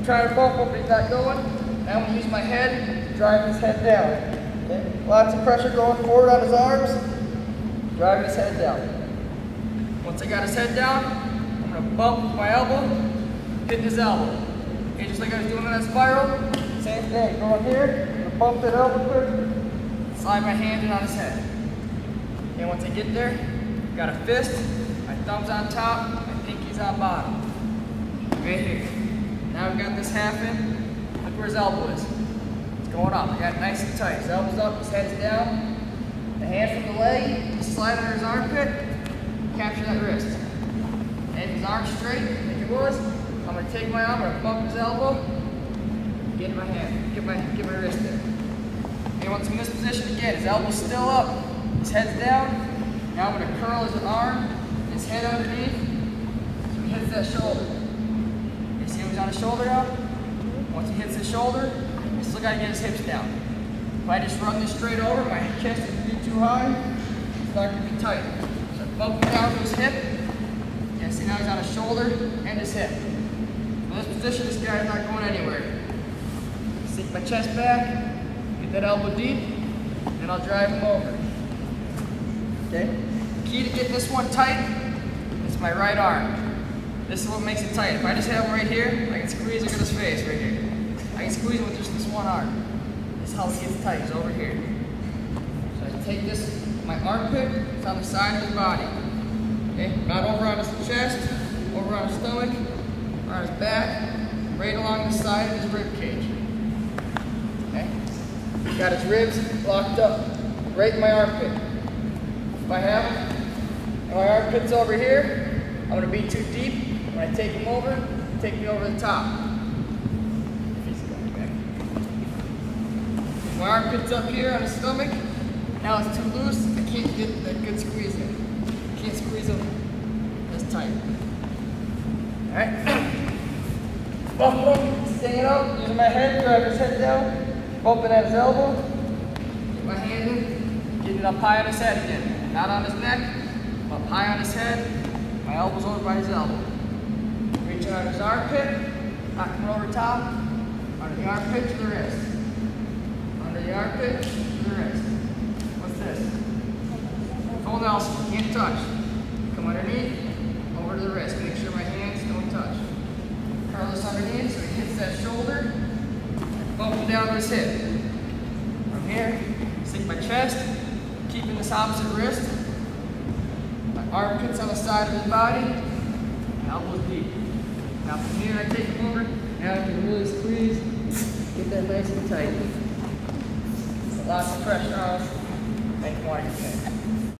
I'm trying to bump him, but he's not going. Now I'm going to use my head to drive his head down. Okay? Lots of pressure going forward on his arms, driving his head down. Once I got his head down, I'm going to bump with my elbow, hitting his elbow. Okay, just like I was doing in that spiral, same thing. Going here, I'm going to bump that elbow quick, slide my hand in on his head. Okay, once I get there, got a fist, my thumb's on top, my pinky's on bottom. Right here. Now we've got this half in, look where his elbow is. It's going up, I got it nice and tight. His elbow's up, his head's down. The hand from the leg, just slide under his armpit, capture that wrist. And if his arm's straight, like it was, I'm going to take my arm, I'm going to bump his elbow, get my hand, get my wrist there. Okay, once in this position again, his elbow's still up, his head's down. Now I'm going to curl his arm, his head underneath, so he hits that shoulder. You see how he's on his shoulder now? Once he hits his shoulder, I still got to get his hips down. If I just run this straight over, my chest is going to be too high, it's not going to be tight. So I bump him down to his hip. Yeah, see now he's on his shoulder and his hip. In this position, this guy's not going anywhere. Sink my chest back, get that elbow deep, and I'll drive him over. Okay? The key to getting this one tight is my right arm. This is what makes it tight. If I just have him right here, I can squeeze it in his face right here. I can squeeze him with just this one arm. This is how it gets tight, it's over here. So I take this, my armpit, it's on the side of his body. Okay? Not over on his chest, over on his stomach, or on his back, right along the side of his rib cage. Okay? Got his ribs locked up, right in my armpit. If I have him, and my armpit's over here, I'm going to be too deep. When I take him over, take me over the top. If he's going back. My armpit's up here on his stomach. Now it's too loose. I can't get that good squeeze in. I can't squeeze him as tight. Alright. Bump him, staying up, using my head, drive his head down, bumping at his elbow. Get my hand in, getting it up high on his head again. Not on his neck, up high on his head. My elbow's over by his elbow. Reaching out his armpit, not coming over top, under the armpit to the wrist. Under the armpit to the wrist. What's this? Full Nelson, can't touch. Come underneath, over to the wrist. Make sure my hands don't touch. Curl this underneath so he hits that shoulder. Bump him down to his hip. From here, sink my chest, keeping this opposite wrist. My armpits on the side of his body, elbows deep. Now from here I take him over, now I can really squeeze, get that nice and tight. Lots of pressure on, make him want to get in.